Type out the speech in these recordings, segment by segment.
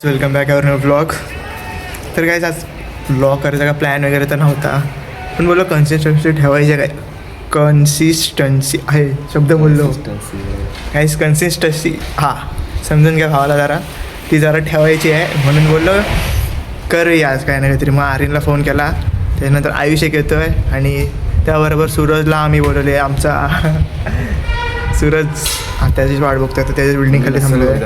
Welcome back our new blog. तर काय आज ब्लॉग करायचा का प्लॅन वगैरे तर नव्हता, पण बोललो कन्सिस्टन्सी ठेवायची. काय कन्सिस्टन्सी आहे शब्द बोललो काहीच कन्सिस्टन्सी हां समजून घ्या भावाला जरा, ती जरा ठेवायची आहे म्हणून बोललो करूया आज काय ना काहीतरी. मग आर्यनला फोन केला, त्याच्यानंतर आयुष एक येतो आहे आणि त्याबरोबर सूरजला आम्ही बोलवले. आमचा सूरज त्याची वाट बघतोय, तर त्याच्या बिल्डिंग खाली थांबलो आहे.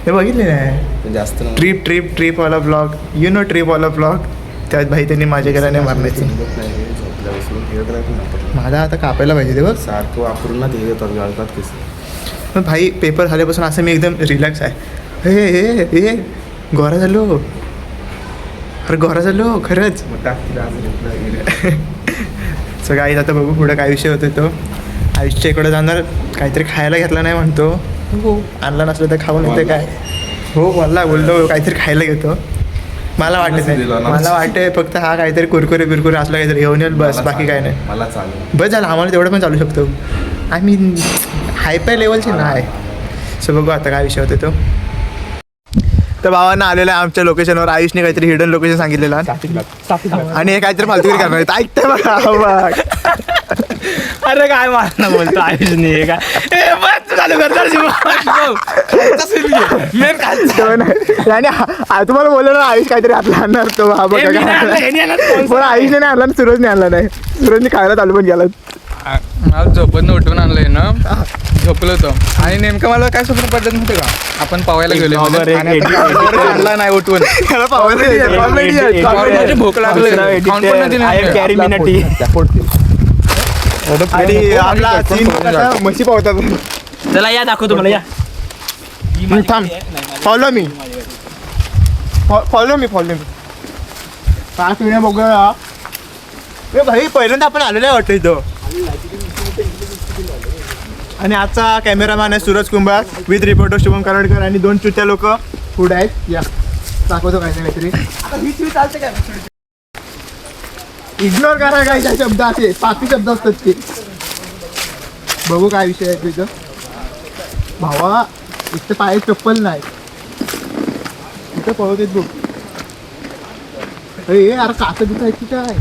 हे बघितले नाही जास्त ट्रिपवाला ब्लॉग, यू नो ट्रिपवाला ब्लॉग. त्यात भाई त्यांनी माझ्या गेला नाही मारण्याची. माझा आता कापायला पाहिजे ते बघ सारखं वापरून ना ते येतात गाळतात कसं. पण भाई पेपर झाल्यापासून असं मी एकदम रिलॅक्स आहे. हे हे हे गोरा झालो, अरे गोरा झालो खरंच. सो गाईज आता बघू पुढं काय विषय होतो. तो आयुष्या इकडं जाणार, काहीतरी खायला घेतला नाही म्हणतो. हो आणला नसलं तर खाऊन येते काय. हो बोललो काहीतरी खायला घेतो. मला वाटते फक्त हा काहीतरी कुरकुरे बिरकुरे असलं काहीतरी घेऊन येईल बस, बाकी काय नाही. मला चालेल बस झालं, आम्हाला तेवढं पण चालू शकतो. आय मीन हायपाय लेवलचे नाही. सो बघू आता काय विषय होतो तो. तर भावांना आलेलं आहे आमच्या लोकेशनवर. आयुषने काहीतरी हिडन लोकेशन सांगितलेलं आणि हे काहीतरी फालतुगिरी करणार आहेत. ऐकते बघा. अरे काय मारणार बोलतो आयुषने. हे काय चालू करणार तुम्हाला बोललो ना आयुष काहीतरी आपला आणणार तो. हा बघा पण आयुषने नाही आणला, सूरजने आणला नाही. सूरजने खायला चालू पण गेला. मला झोपत उठून आणलंय ना, झोपलो होतो आणि नेमकं मला काय स्वप्न पडत नव्हते का, आपण पावायला गेलो आणला नाही उठवून. त्याला पावायला भूक लागली आणि आपला म्हशी पावतात. चला या दाखवतो मला, या थांब, फॉलो मी. पाच मिनिट बघूया. भाई पहिल्यांदा आपण आलेलं आहे वाटतं इथं. आणि आजचा कॅमेरामॅन आहे सूरज कुंभार विथ रिपोर्टर शुभम कराडकर आणि दोन चुत्या लोक पुढे आहेत. या दाखवतो काय काहीतरी. इग्नोर करा काय त्या शब्द असे 5 शब्द असतात ते. बघू काय विषय आहे तुझं भावा. इथं पाय चप्पल नाही, इथं पळत येत बघ. अरे अरे काच दिसायची काय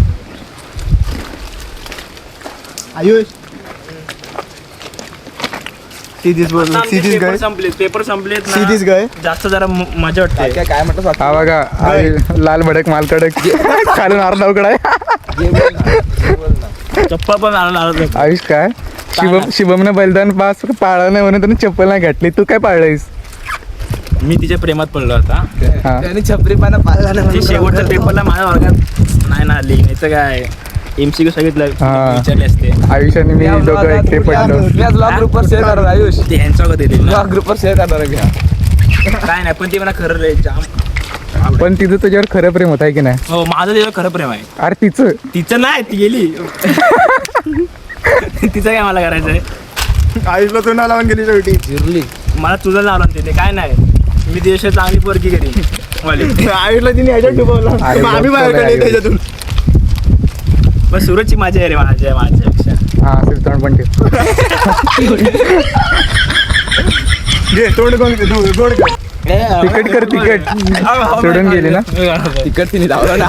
आयुष. पेपर संपलेत See this guy. जास्त जरा मजा वाटते. काय म्हणतात हा बघा, लाल भडक माल कडक खालून आरडावकडा आहे. चप्पल पण आणून आयुष काय शिवमने बलिदान पास पाळलं नाही म्हणून त्याने चप्पल नाही घातली. तू काय पाळलंयस? मी तिच्या प्रेमात पडलो होता. हा. छपरीपणा पाळला ते शेवटच्या पेपरला माझ्या वर्गात नाही ना आली, नाही तर काय MCQ सांगितलं विचारले असते. आयुष आणि मी दोघं एकटे पडलो. ग्रुपवर शेअर करणार आयुष, ते ह्यांच्या वगैरे दिली ना. ग्रुपवर शेअर करणार घ्या. काय नाही, पण ते मला खरं रे जाम. पण तिचं तुझ्यावर खरं प्रेम होत आहे की नाही? हो माझं त्याच्यावर खरं प्रेम आहे. अरे तिचं नाही, ती गेली. तिचं काय मला करायचंय. आयुषला तू ना लावून गेली शेवटी. जिरली मला तुझं लावलं ते काय नाही. मी देशात चांगली पोरगी करी वाली. आयुषला तिने ह्याच्यात डुबवला. अरे मग आम्ही बाहेर काढले त्याच्यातून. पण सूरजची माझी आहे रे, माझ्यापेक्षा. हा सिरतोंड पण ठेव. घे तोंड कोण गोड कर. तिकट कर तिकट. सोडून गेली ना तिकट तिने लावला ना.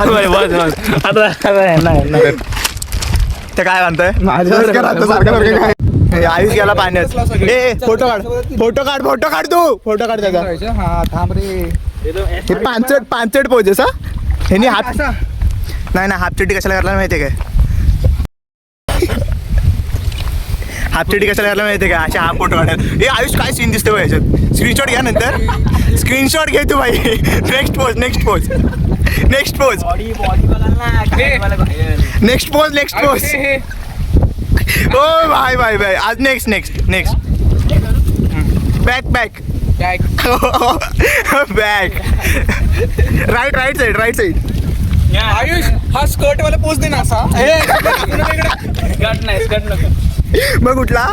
ते काय म्हणताय आयुष गेला पाण्यात. ए फोटो काढ तू त्याचा. हा थांब रे. हे पांचट पोजेस हा. ह्यानी हात नाही हाफ चड्डी कशाला करायला माहितीये काय? हाफ चड्डी कशाला करायला माहितीये का? अशा हा फोटो काढायला. हे आयुष काय सीन दिसते याच्यात. स्क्रीनशॉट घ्या नंतर. स्क्रीनशॉट घे तू भाई. Next pose. ओ भाई आज next back right side. Ayush हा स्कर्ट वाला पोच दे ना असा. स्कर्ट नको. मग कुठला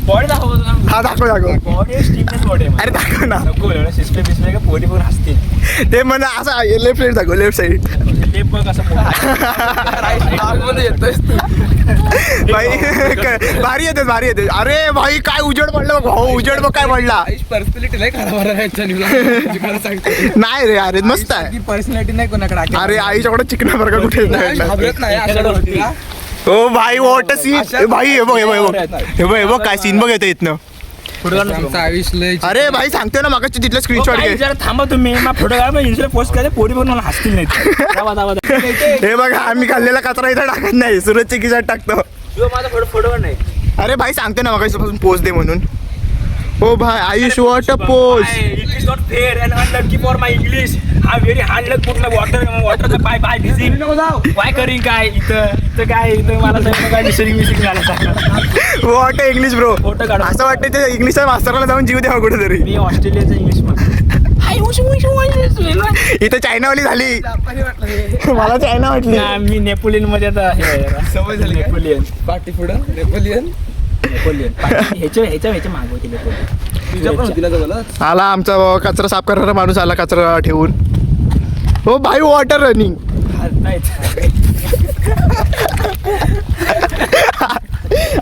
बॉडी दाखव हा दाखव बॉडी स्टीमनेस बॉडी अरे दाखव ना नको एवढं सिस्टम बिस्टम का पोटी पण हसतील ते म्हणा असं लेफ्ट साईड दाखव लेफ्ट साईड ते बघ असं भाई भारी येते अरे भाई काय उजेड पडलं बघ भाऊ उजेड बघ काय पडला पर्सनॅलिटी नाही खराब नाही रे अरे मस्त आहे पर्सनॅलिटी नाही कोणाकडे अरे आईच्याकडे चिकना बरं का कुठे नाही घाबरत नाही असं ओ भाई वॉट सीन भाई हे बघ काय सीन बघ येतं इथनं आमचं आयुष्य अरे भाई सांगते ना मागाची तिथलं स्क्रीनशॉट घे जरा थांबा तुम्ही मग फोटो काढ इन्स्टा पोस्ट करायचे पोरी पण मला हसतील नाही हे बघा आम्ही खाल्लेला कचरा इथं टाकत नाही सूरजची खिशात टाकतो माझा फोटो पण नाही अरे भाई सांगते ना मागापासून पोस्ट दे म्हणून ओ भाई Ayush what a post It is not fair and unlucky for my English. I'm very hard luck put my water by busy. Why करीन काय इथं काय इथं मला सांग काय मिसिंग झाला वॉट इंग्लिश ब्रो फोटो काढ असं वाटतं ते इंग्लिशच्या मास्तरला जाऊन जीव द्यावा कुठेतरी मी ऑस्ट्रेलियाचा इंग्लिश इथं चायनावाली झाली मला चायना वाटली मी नेपोलियन मध्ये आता सवय झाली नेपोलियन पाठी पुढं नेपोलियन ह्याच्या मागवतील आला आमचा कचरा साफ करणारा माणूस आला कचरा ठेवून हो भाई वॉटर रनिंग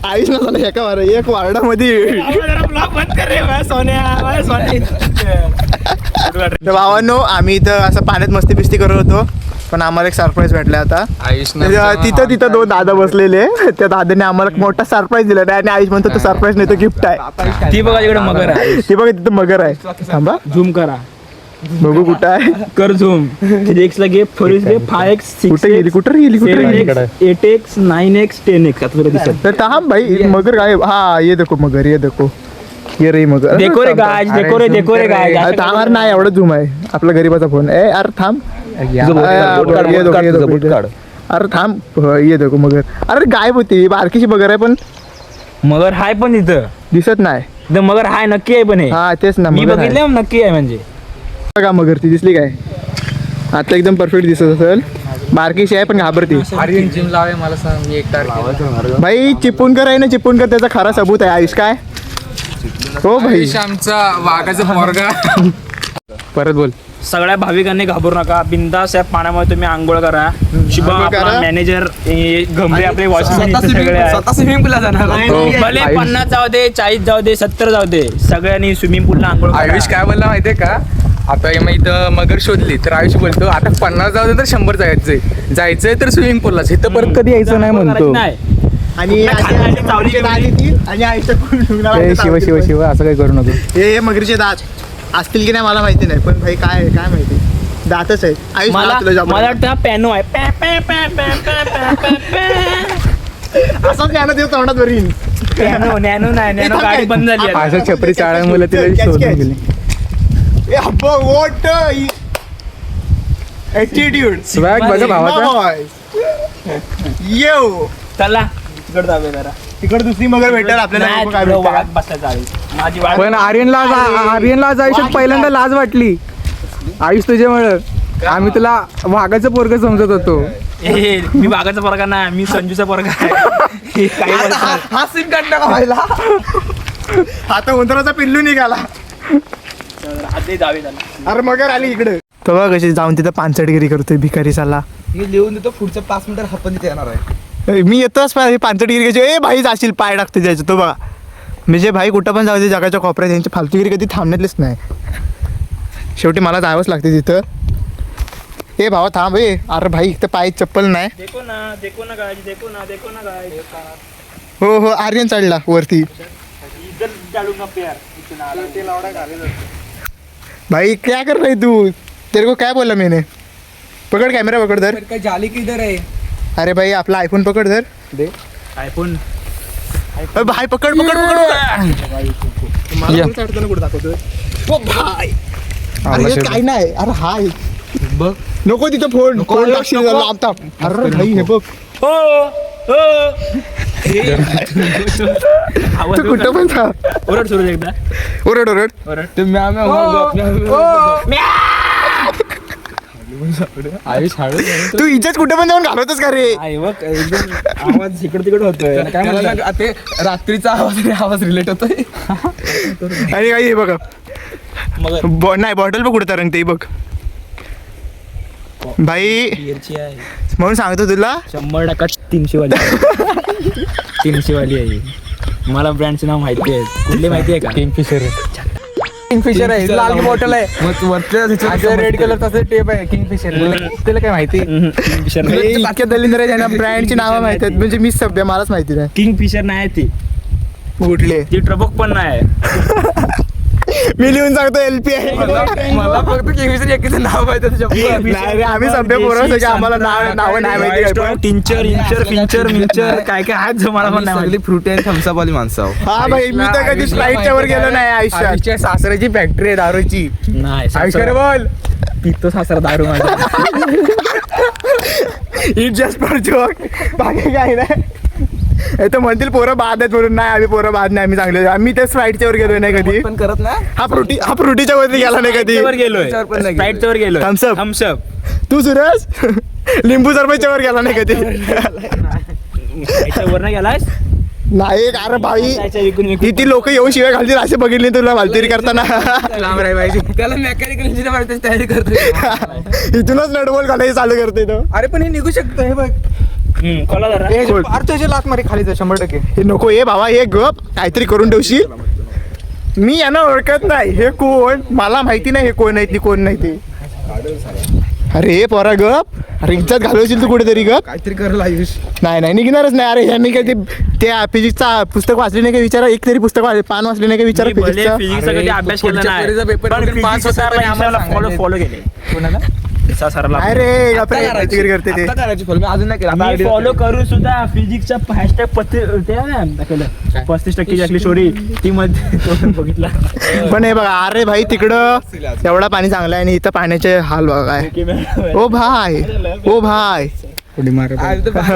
आईच ना झालं एका वार एक वार्डामध्ये तर भावांनो आम्ही इथं असं पाण्यात मस्ती बिस्ती करत होतो पण आम्हाला एक सरप्राईज भेटला आता तिथं दोन दादा बसलेले त्या दादाने आम्हाला मोठा सरप्राईज दिला आणि आईश म्हणतो तो सरप्राईज नाही तो गिफ्ट आहे ती बघा इकडे मगर आहे ती बघा तिथं मगर आहे थांबा झूम करा बघू कुठं आहे कर झूम 3x ला घे 4x घे 5x 6x कुठं गेली 8x 9x 10x आता तुला दिसत तर थांब भाई मगर काय हा ये देखो मगर ये देखो ये रे मगर देखो रे गाज देखो रे गाज थांब नाही एवढं झूम आहे आपला गरीबाचा फोन ए अरे थांब अरे थांब ये देखो मगर अरे गायब होती बारकीची मगर आहे पण मगर हाय पण इथं दिसत नाही मगर हाय नक्की आहे पण हे हा तेच ना मी मगर आहे. बघितलं नक्की आहे म्हणजे बघा मगर ती दिसली काय आता एकदम परफेक्ट दिसत असेल बारकीशी आहे पण घाबरती आर्यन जिम लावे मला सांग मी 1 तारखेला भाई चिपळूणकर आहे ना चिपळूणकर त्याचा खरा सबूत आहे आयुष काय हो भाई आयुष आमचा वाघाचा पोरगा परत बोल सगळ्या भाविकांनी घाबरू नका बिंदास या पाण्यामध्ये तुम्ही आंघोळ करा शुभम आंघोळ आपला करा. मॅनेजर गंभीर आपले वॉचमॅन सगळे आहे. स्विमिंग पूलला जाणार भले 50 जाऊ दे 40 जाऊ दे 70 जाऊ दे सगळ्यांनी स्विमिंग पूलला आंघोळ करा. आयुष काय बोलला माहितीये का आता मग इथं मगर शोधली तर आयुष बोलतो आता 50 जाऊ दे तर 100 जायचंय तर स्विमिंग पूललाच इथं परत कधी यायचं नाही म्हणतो नाही. आणि खाली चावली आणि आयुष्य शिव शिव शिव असं काही करू नको हे मगरीचे दात असतील की नाही मला माहिती नाही पण भाई काय काय माहिती दातच आहेत आयुष मला तुला जाम- मला वाटतं पॅनो आहे पॅ, पॅ, पॅ, पॅ, पॅ, पॅ, पॅ, पॅ. असंच ज्ञान देव तोंडात वरील नॅनो नॅनो नाही नॅनो थांब गाडी काय? बंद झाली आता. असं छपरी चाळ्या मुलं तिला Catch, शोधून catch. गेली वॉट ॲटिट्यूड स्वॅग बघा भावाचा येऊ चला तिकडे जाऊया जरा तिकडे दुसरी मगर भेटेल आपल्याला नाही, बघू काय तिकडं भेटतं. वाघ बसला चालेल माझी वाघ पण आर्यनला आयुष्यात पहिल्यांदा लाज वाटली आयुष तुझ्यामुळं आम्ही तुला वाघाचं पोरग समजत होतो ए, मी वाघाचा पोरगा नाही मी संजूचा पोरगा आहे हे काही बोलतात. हा सीन काढला का व्हायला आता उंदराचा पिल्लू निघाला चला, आधी जाऊया त्याला. अरे मगर आली इकडे तो बघ कशी जाऊन तिथं पानचटगिरी करतोय भिकारी साला मी लिहून देतो पुढच्या 5 मिनिटात आपण तिथे येणार आहे मी येतोच पानचटगिरी घ्यायची ए भाई जाशील पाय टाकते जायचं तो बघा म्हणजे भाई कुठं पण जाऊ दे जगाच्या कोपऱ्यात यांची फालतूगिरी कधी थांबण्यातलीच नाही शेवटी मला जावंच लागते तिथं ए भावा थांब ए अरे भाई इथं पाय चप्पल नाही देखो ना गाइस देखो ना गाइस हो हो आर्यन चढला वरती इधर डालूंगा प्यार इतना तेल आवड़ा गाले भाई क्या कर रही तू तेरे को क्या बोला मैंने पकड़ कैमरा पकड़ धर काय जाली किधर आहे अरे भाई आपला आयफोन पकड़ धर दे आयफोन अरे भाई पकड़ पकड़ पकड़ मला या. कोण चढताना कुठं दाखवतोय ओ भाई अरे हे काय नाही अरे हाय बघ नको तिथं फोन फोन टाकशील नको. आता अरे भाई हे बघ हो हो आवाज तू कुठं पण था ओरड सुरू एकदा ओरड ओरड ओरड ते मॅम आयुष हळू तू इज्जत कुठे पण जाऊन घालवतोस का रे? आहे बघ एकदम आवाज इकडे तिकडे होतोय काय म्हणलं ते रात्रीचा आवाज रिलेट होतोय. आणि काही हे बघा मग नाही बॉटल बघ कुठे तरंगते बघ भाई. बिअरची आहे म्हणून सांगतो तुला 100% 300 वाली 300 वाली आहे. मला ब्रँडचे नाव माहिती आहे. कुठली माहिती आहे का? किंगफिशर आहे लाल बॉटल आहे मग वरच्या रेड कलरचा टेप आहे किंगफिशर. त्याला काय माहिती किंगफिशर हे इतक्या दलिंदर आहे ज्यांना ब्रँडची नावं माहिती आहेत म्हणजे मीच सभ्य मलाच माहिती नाही किंगफिशर नाही ती कुठले. ती ट्रबक पण नाही. मी लिहून सांगतो LP आहे. मला फक्त किंगफिशर एकीचं नाव माहिती नाही रे, आम्ही सभ्य पोरं सगळे आम्हाला नावं नाही माहिती काय पण. टिंचर इंचर फिंचर मिंचर काय काय आहेत जो मला पण नाही माहिती. फ्रुटी आणि थम्सअप वाली माणसं आहो. हा भाई मी तर कधी स्प्राईटच्या वर गेलो नाही आयुष्यात. आयुषच्या सासऱ्याची फॅक्टरी आहे दारूची. नाही आयुष खरं बोल. पितो सासरा दारू माझा. इट जस्ट फॉर जोक बाकी काय नाही. हे तर म्हणतील पोरं बाद आहेत म्हणून. नाही आम्ही पोरं बाद नाही, आम्ही चांगले. आम्ही त्या स्प्राईटच्या वर गेलो नाही कधी. पण करत ना हा फ्रुटीच्या वरती गेला नाही कधी. वर गेलोय स्प्राईटच्या वर गेलोय. Thumbs up. थम्सअप तू सुरज लिंबू सरबतच्या वर गेला नाही कधी. वर नाही गेलायस. नाही अरे भाई त्याच्या विकून विकून ती लोक येऊन शिवाय घालतील असे बघितले तुला वालतेरी करताना. लांब राही पाहिजे. त्याला मेकॅनिकल इंजिनियर व्हायची तयारी करतोय. इथूनच नटबोल घालायची चालू करते तो. अरे पण हे निघू शकतं हे बघ. खोला जरा. अर्थाची लात मारी खाली 100%. हे नको ये बाबा हे गप काहीतरी करून ठेवशील. मी यांना ओळखत नाही. हे कोण मला माहिती नाही. हे कोण आहेत ती कोण नाही ते. अरे पोरा गप. अरे इज्जत घालवशील तू कुठेतरी गप. काहीतरी करला आयुष. नाही निघणारच नाही. अरे ह्यांनी काय त्या फिजिक्सचा पुस्तक वाचले नाही का विचारा. एक तरी पुस्तक पान वाचले नाही का विचारा मी भले फिजिक्सचा. फिजिक्सचा कधी अभ्यास केला पुढच्या नाही पोरीचा पेपर पण मध्ये पास physics होता sir तरी ने आम्हाला आम्हाला फॉलो केले. कोणाला सरला अरे गप्पे करते ते. आता करायची फॉलो मी अजून नाही केलं. मी फॉलो करून सुद्धा फिजिक्सचा हॅशटॅग ते ना 35% आपली स्टोरी ती मध्ये बघितला. पण हे बघा अरे भाई तिकडं एवढा पाणी चांगला आहे आणि इथं पाण्याचे हाल बघा काय. ओ भाय उडी मार.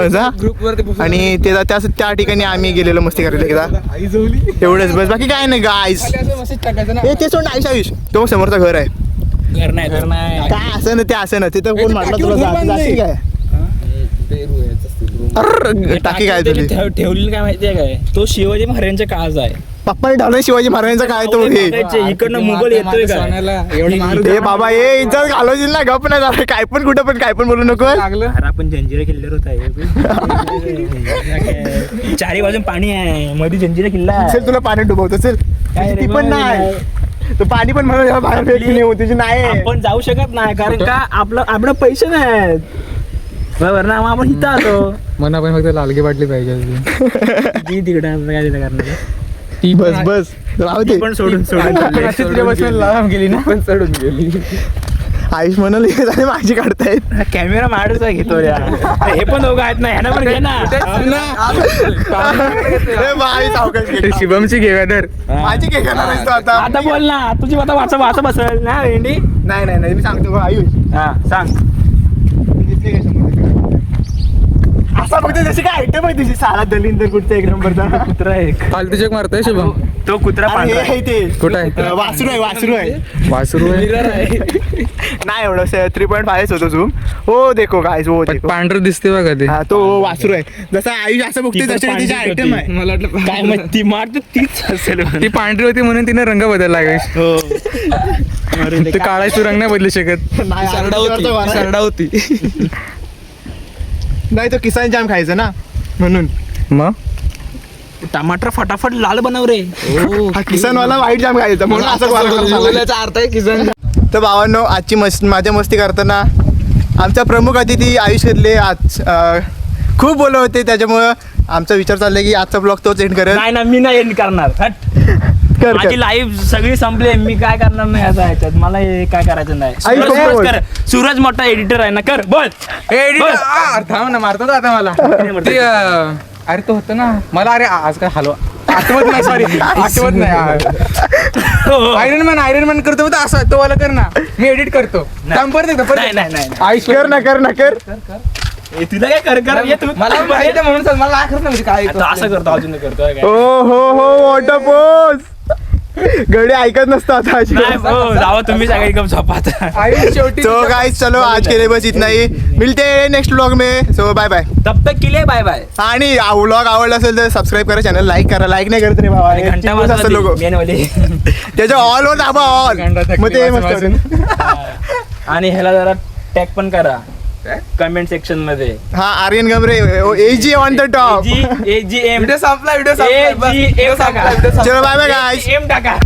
जा. ग्रुप वरती आणि त्या ठिकाणी आम्ही गेलेलो मस्ती करायला एकदा. एवढंच बस बाकी काय नाही गाईस. हे ते सोड आयुष तो समोरचा घर आहे. घर नाही काय असं ना ते असं ना तिथं कोण म्हटलं तुला जाशील काय. अर्र, टाकी काय तुझी ठेवलेली काय माहितीये काय तो शिवाजी महाराजांच्या काळाचा आहे. पप्पाने ढालून शिवाजी महाराजांचा काय तो हे. इकडनं मुघल येतोय काय. हे बाबा हे इज्जत घालवशील ना गप नाही झालं काय पण कुठं पण काय पण बोलू नको. लागलं. अरे आपण जंजिरा किल्ल्यावर होता. चारी बाजून पाणी आहे मध्ये जंजिरा किल्ला आहे. चल तुला पाण्यात डुबवतो चल. काय रे ती पण नाही तो पाणी पण म्हणून बाहेर फेकून येऊ तुझी नाही. आपण जाऊ शकत नाही कारण का आपलं पैसे नाहीत बरोबर ना. मग आपण इथं आलो मना पण फक्त लालगी बाटली पाहिजे. ती तिकडे काय तिथं करणार. ती बस राहू दे. पण सोडून लांब गेली ना पण चढून गेली. आयुष म्हणाल हे झाले माझी काढतायत. कॅमेरा माडूच आहे घेतो या. हे पण दोघं आहेत ना ह्याना पण घे ना. हे बाई सावकाश घे. शिवमची घे वेदर. माझी काय करणार आहेस तू आता. आता बोल ना तुझी आता वाचा बसल ना भेंडी. नाही मी सांगतो बघ आयुष हा सांग. दिसली काय समोर तिकडे? असा फक्त जशी काय आयटम आहे तुझी सारा दलिंदर कुठचा एक नंबरचा कुत्रा आहे फालतू चेक मारतोय शुभम. तो कुत्रा अरे पांढरा हे ते कुठं आहे? वासरू आहे वासरू आहे. नाही एवढं 3.5 होतो झूम. हो देखो गाइस हो पण देखो. पांढरं दिसते बघा ते. हा तो वासरू आहे. जसा आयुष असं बघते तशी तिची आयटम आहे. मला वाटलं काय मग ती मारते तीच असेल. ती पांढरी होती म्हणून तिने रंग बदलला गाइस. हो ते काळाची रंग नाही बदलू शकत. नाही, सरडा होती. नाही तो किसान जाम खायचा ना म्हणून. मग टमाटर फटाफट लाल बनव रे. हा किसानवाला व्हाईट जाम खायचा म्हणून असं बोलायचा अर्थ आहे किसन. तर भावांनो आजची माझ्या मस्ती करताना आमचा प्रमुख अतिथी आयुष घेतले आज खूप बोलत होते त्याच्यामुळं आमचा विचार चाललाय की आजचा ब्लॉग तोच एंड करेल. नाही ना मी नाही एंड करणार. कर माझी लाईफ सगळी संपली. मी काय करणार नाही आता ह्याच्यात. मला हे काय करायचं नाही. आई, सूरज बोल. कर. सूरज मोठा एडिटर आहे ना. कर बोल. थांब ना मारतो ना आता मला. ते, अरे तो होतं ना मला. अरे आज काय हलवा आठवत नाही. सॉरी आठवत नाही. आयरन मॅन करतो होता असं तो वाला कर ना. मी एडिट करतो. थांब परत एकदा परत. नाही आयुष कर ना कर. ए, तुला काय कर ये तू. मला माहिती म्हणून मला आखत नाही काय आता असं करतो अजून करतो काय. हो वॉटर पोज गडी ऐकत नसतो आता नाही अजिबात. हो, जावा तुम्ही सगळे गप झोपा आता. आई शेवटी तो गाइस चलो आज के लिए बस इतना ही. मिलते हैं नेक्स्ट व्लॉग में. So bye bye. तब तक के लिए बाय बाय. आणि व्लॉग आवडला असेल तर सबस्क्राईब करा, चॅनल लाईक करा. लाईक नाही करत रे बाबा, आणि घंटा चिंगूस असतं लोक. वाजवली त्याच्या ऑल वर दाबा ऑल, मग ते मस्त वाटेल. आणि ह्याला जरा टॅग पण करा कमेंट सेक्शन मध्ये. हा Aryan Gamare AG on the top. AGM video संपला AGM टाका. चलो बाय बाय गाइस. AGM टाका.